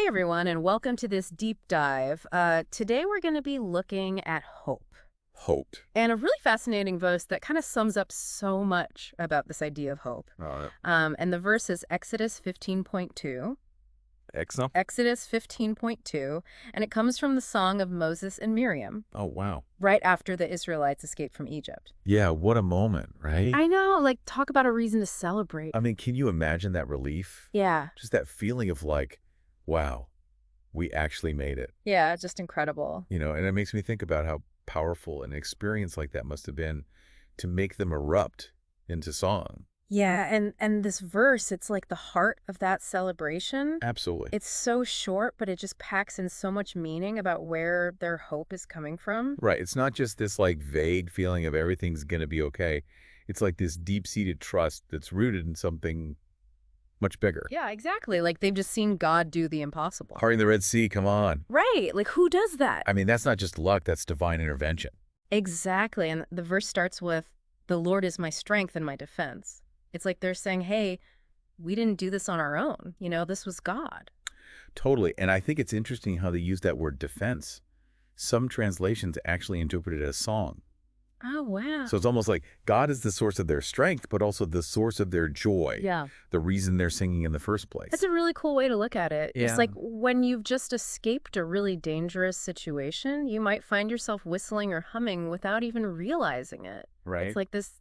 Hey everyone, and welcome to this deep dive. Today we're going to be looking at hope. Hope. And a really fascinating verse that kind of sums up so much about this idea of hope. Uh, And the verse is Exodus 15.2. Exo? Exodus 15.2, and it comes from the song of Moses and Miriam, Oh, wow. right after the Israelites escaped from Egypt. Yeah, what a moment, right? I know, like, talk about a reason to celebrate. I mean, can you imagine that relief? Yeah, Just that feeling of like, wow, we actually made it. yeah, just incredible. And it makes me think about how powerful an experience like that must have been to make them erupt into song. Yeah, and this verse, it's like the heart of that celebration. Absolutely. It's so short, but it just packs in so much meaning about where their hope is coming from. Right. It's not just this like vague feeling of everything's going to be okay. It's like this deep-seated trust that's rooted in something much bigger. Yeah, exactly. Like they've just seen God do the impossible. Parting the Red Sea, come on. Right. Like who does that? I mean, that's not just luck, that's divine intervention. Exactly. And the verse starts with, "The Lord is my strength and my defense." It's like they're saying, hey, we didn't do this on our own. This was God. Totally. And I think it's interesting how they use that word defense. Some translations actually interpret it as song. Oh, wow. So it's almost like God is the source of their strength, but also the source of their joy. Yeah. The reason they're singing in the first place. That's a really cool way to look at it. Yeah. It's like when you've just escaped a really dangerous situation, you might find yourself whistling or humming without even realizing it. Right. It's like this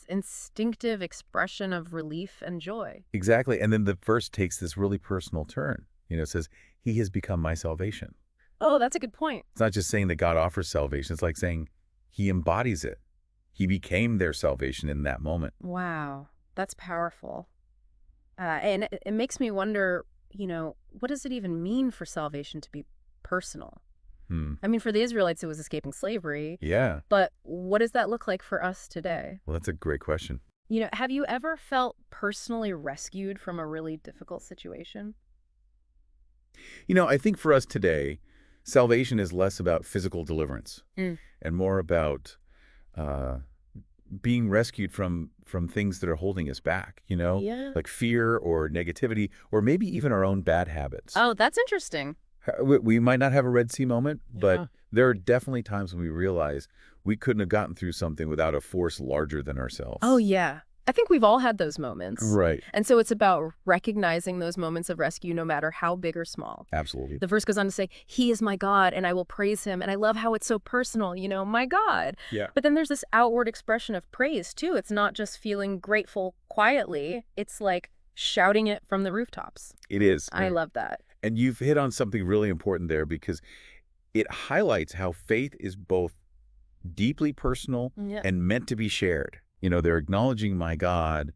instinctive expression of relief and joy. Exactly. And then the verse takes this really personal turn. It says, he has become my salvation. Oh, that's a good point. It's not just saying that God offers salvation. It's like saying he embodies it. He became their salvation in that moment. Wow, that's powerful. And it makes me wonder, what does it even mean for salvation to be personal? I mean, for the Israelites, it was escaping slavery. Yeah. But what does that look like for us today? Well, that's a great question. Have you ever felt personally rescued from a really difficult situation? I think for us today, salvation is less about physical deliverance and more about being rescued from things that are holding us back, Yeah. like fear or negativity or maybe even our own bad habits. Oh, that's interesting. We might not have a Red Sea moment, but Yeah. there are definitely times when we realize we couldn't have gotten through something without a force larger than ourselves. Oh, yeah. I think we've all had those moments. Right. And so it's about recognizing those moments of rescue, no matter how big or small. Absolutely. The verse goes on to say, he is my God, and I will praise him. And I love how it's so personal, my God. Yeah. But then there's this outward expression of praise, too. It's not just feeling grateful quietly. It's like shouting it from the rooftops. It is. I love that. And you've hit on something really important there because it highlights how faith is both deeply personal Yeah. and meant to be shared. They're acknowledging my God,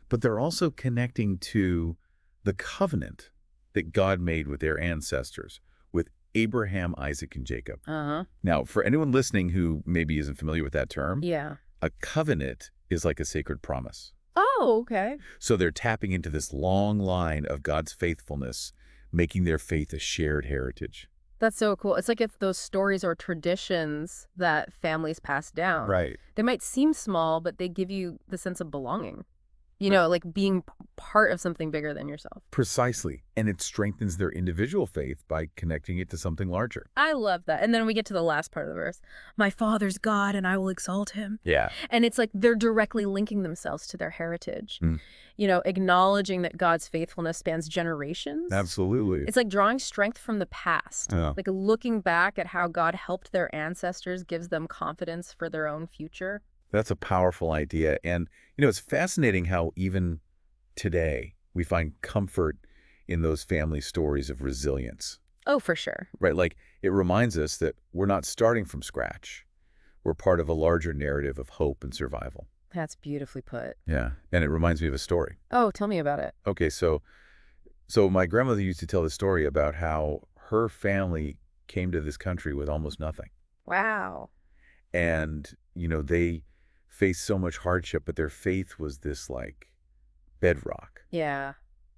but they're also connecting to the covenant that God made with their ancestors, with Abraham, Isaac, and Jacob. Uh-huh. Now, for anyone listening who maybe isn't familiar with that term, Yeah. a covenant is like a sacred promise. Oh, okay. So they're tapping into this long line of God's faithfulness, making their faith a shared heritage. That's so cool. It's like if those stories or traditions that families pass down. Right. They might seem small, but they give you the sense of belonging. Like being part of something bigger than yourself. Precisely. And it strengthens their individual faith by connecting it to something larger. I love that. And then we get to the last part of the verse. My Father's God, and I will exalt him. Yeah. And it's like they're directly linking themselves to their heritage. Acknowledging that God's faithfulness spans generations. Absolutely. It's like drawing strength from the past. Yeah. Like looking back at how God helped their ancestors gives them confidence for their own future. That's a powerful idea. And, it's fascinating how even today we find comfort in those family stories of resilience. Oh, for sure. Right? Like it reminds us that we're not starting from scratch. We're part of a larger narrative of hope and survival. That's beautifully put. Yeah. And it reminds me of a story. Oh, tell me about it. Okay, so my grandmother used to tell the story about how her family came to this country with almost nothing. Wow. And, they faced so much hardship, but their faith was this like bedrock. Yeah.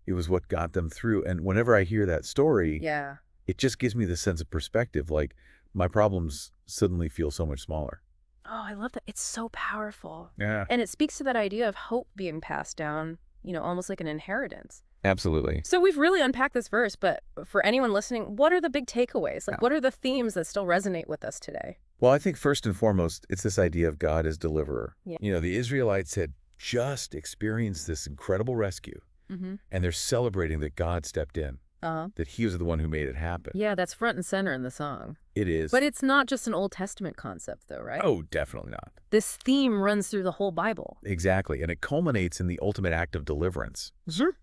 It was what got them through. And whenever I hear that story, Yeah. it just gives me the sense of perspective. Like my problems suddenly feel so much smaller. Oh, I love that. It's so powerful. Yeah. And it speaks to that idea of hope being passed down, almost like an inheritance. Absolutely. So we've really unpacked this verse, but for anyone listening, what are the big takeaways? Yeah. Like, what are the themes that still resonate with us today? Well, I think first and foremost, it's this idea of God as deliverer. Yeah. The Israelites had just experienced this incredible rescue, and they're celebrating that God stepped in, that he was the one who made it happen. Yeah, that's front and center in the song. It is. But it's not just an Old Testament concept, though, right? Oh, definitely not. This theme runs through the whole Bible. Exactly. And it culminates in the ultimate act of deliverance.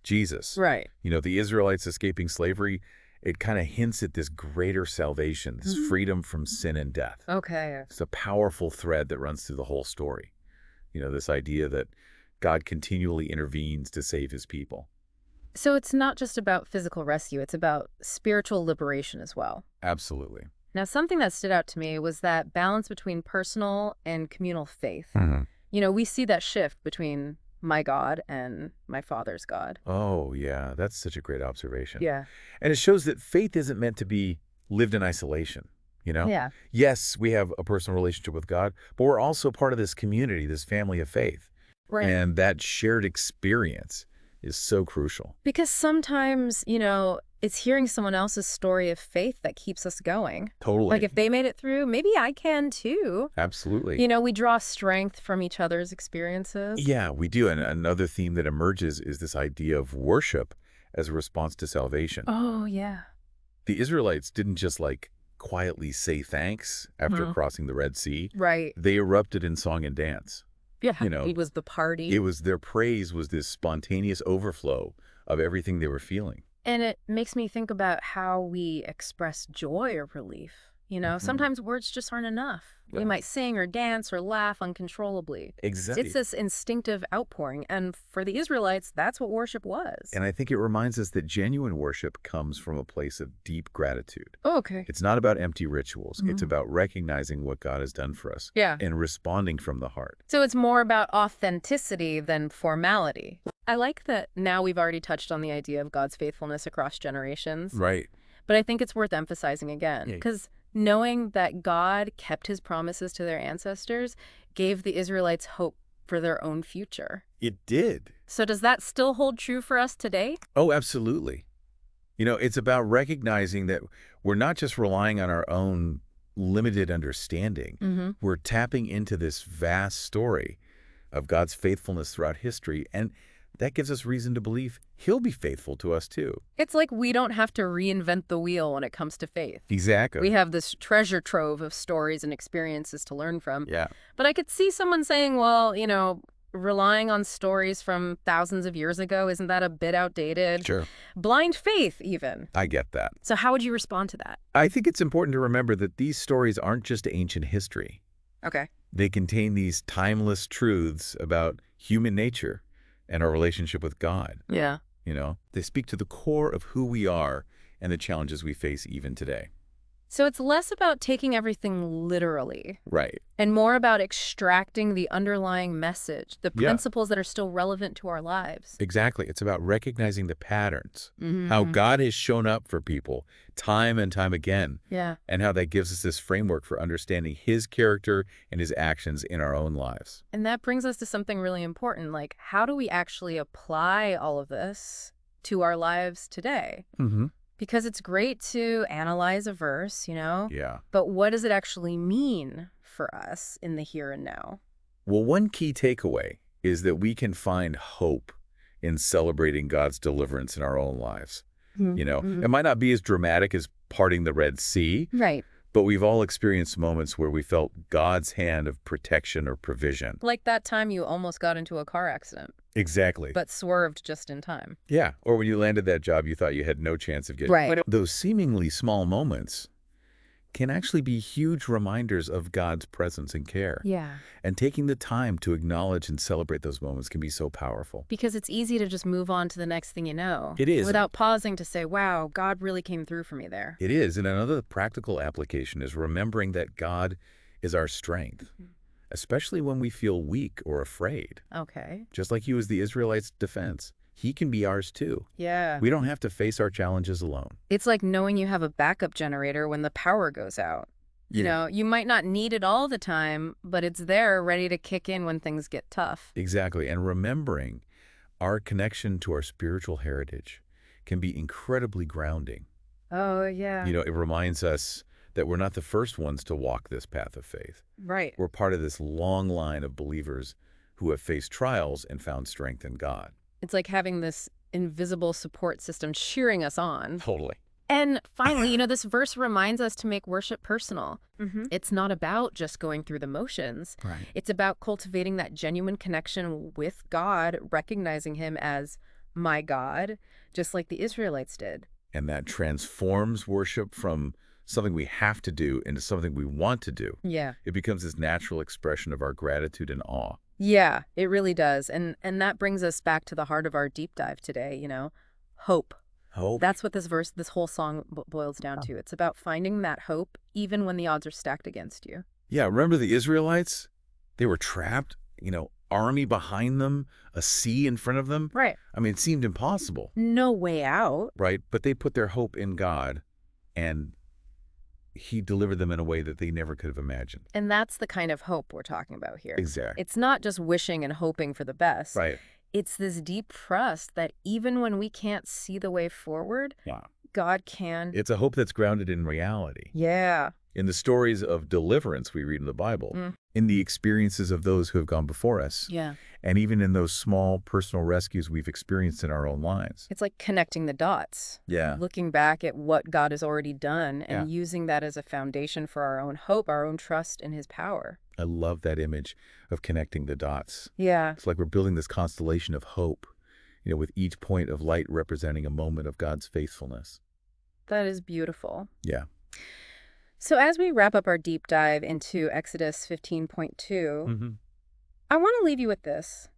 Jesus. Right. The Israelites escaping slavery, it kind of hints at this greater salvation, this freedom from sin and death. Okay. It's a powerful thread that runs through the whole story. This idea that God continually intervenes to save his people. So it's not just about physical rescue, it's about spiritual liberation as well. Absolutely. Now, something that stood out to me was that balance between personal and communal faith. We see that shift between my God and my Father's God. Oh, yeah. That's such a great observation. Yeah. And it shows that faith isn't meant to be lived in isolation, Yeah. Yes, we have a personal relationship with God, but we're also part of this community, this family of faith. Right. And that shared experience is so crucial. Because sometimes, it's hearing someone else's story of faith that keeps us going. Totally. Like if they made it through, maybe I can too. Absolutely. We draw strength from each other's experiences. Yeah, we do. And another theme that emerges is this idea of worship as a response to salvation. Oh, yeah. The Israelites didn't just quietly say thanks after crossing the Red Sea. Right. They erupted in song and dance. Yeah. It was the party. It was their praise was this spontaneous overflow of everything they were feeling. And it makes me think about how we express joy or relief. Sometimes words just aren't enough. Yeah. We might sing or dance or laugh uncontrollably. Exactly. It's this instinctive outpouring. And for the Israelites, that's what worship was. And I think it reminds us that genuine worship comes from a place of deep gratitude. Oh, okay. It's not about empty rituals. It's about recognizing what God has done for us. Yeah. And responding from the heart. So it's more about authenticity than formality. I like that now we've already touched on the idea of God's faithfulness across generations. Right. But I think it's worth emphasizing again, because knowing that God kept his promises to their ancestors gave the Israelites hope for their own future. It did. So does that still hold true for us today? Oh, absolutely. It's about recognizing that we're not just relying on our own limited understanding. We're tapping into this vast story of God's faithfulness throughout history, and that gives us reason to believe he'll be faithful to us too. It's like we don't have to reinvent the wheel when it comes to faith. Exactly. We have this treasure trove of stories and experiences to learn from. Yeah. But I could see someone saying, well, relying on stories from thousands of years ago, isn't that a bit outdated? Sure. Blind faith, even. I get that. So how would you respond to that? I think it's important to remember that these stories aren't just ancient history. Okay. They contain these timeless truths about human nature and our relationship with God. Yeah. They speak to the core of who we are and the challenges we face even today. So it's less about taking everything literally. Right. And more about extracting the underlying message, the principles that are still relevant to our lives. Exactly. It's about recognizing the patterns, how God has shown up for people time and time again. Yeah. And how that gives us this framework for understanding his character and his actions in our own lives. And that brings us to something really important, like how do we actually apply all of this to our lives today? Because it's great to analyze a verse, Yeah. but what does it actually mean for us in the here and now? Well, one key takeaway is that we can find hope in celebrating God's deliverance in our own lives. It might not be as dramatic as parting the Red Sea, Right. but we've all experienced moments where we felt God's hand of protection or provision. Like that time you almost got into a car accident, Exactly. but swerved just in time. Yeah. Or when you landed that job, you thought you had no chance of getting Right. Those seemingly small moments can actually be huge reminders of God's presence and care. Yeah. And taking the time to acknowledge and celebrate those moments can be so powerful. Because it's easy to just move on to the next thing you know. It is. Without pausing to say, wow, God really came through for me there. It is. And another practical application is remembering that God is our strength, especially when we feel weak or afraid. Okay. Just like he was the Israelites' defense, he can be ours too. Yeah. We don't have to face our challenges alone. It's like knowing you have a backup generator when the power goes out. You might not need it all the time, but it's there ready to kick in when things get tough. Exactly. And remembering Our connection to our spiritual heritage can be incredibly grounding. Oh, yeah. It reminds us that we're not the first ones to walk this path of faith. Right. We're part of this long line of believers who have faced trials and found strength in God. It's like having this invisible support system cheering us on. Totally. And finally, this verse reminds us to make worship personal. Mm-hmm. It's not about just going through the motions. Right. It's about cultivating that genuine connection with God, recognizing him as my God, just like the Israelites did. And that transforms worship from something we have to do into something we want to do. Yeah. It becomes this natural expression of our gratitude and awe. Yeah, it really does. And that brings us back to the heart of our deep dive today, hope. Hope. That's what this whole song boils down to. It's about finding that hope even when the odds are stacked against you. Yeah, remember the Israelites? They were trapped, army behind them, a sea in front of them. Right. I mean, it seemed impossible. No way out. Right, but they put their hope in God, and he delivered them in a way that they never could have imagined. And that's the kind of hope we're talking about here. Exactly. It's not just wishing and hoping for the best. Right. It's this deep trust that even when we can't see the way forward, God can. It's a hope that's grounded in reality. Yeah. In the stories of deliverance we read in the Bible, in the experiences of those who have gone before us, Yeah. and even in those small personal rescues we've experienced in our own lives. It's like connecting the dots. Yeah. Looking back at what God has already done and using that as a foundation for our own hope, our own trust in his power. I love that image of connecting the dots. Yeah. It's like we're building this constellation of hope, with each point of light representing a moment of God's faithfulness. That is beautiful. Yeah. So as we wrap up our deep dive into Exodus 15.2, I want to leave you with this.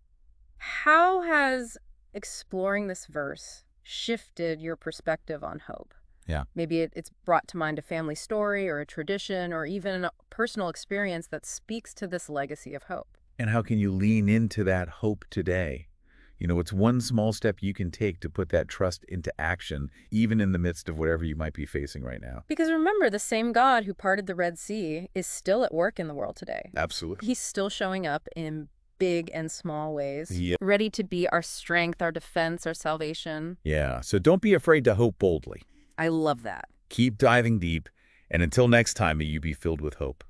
How has exploring this verse shifted your perspective on hope? Yeah. Maybe it's brought to mind a family story or a tradition or even a personal experience that speaks to this legacy of hope. And how can you lean into that hope today? It's one small step you can take to put that trust into action, even in the midst of whatever you might be facing right now. Because remember, the same God who parted the Red Sea is still at work in the world today. Absolutely. He's still showing up in big and small ways, Yep. ready to be our strength, our defense, our salvation. Yeah, so don't be afraid to hope boldly. I love that. Keep diving deep, and until next time, may you be filled with hope.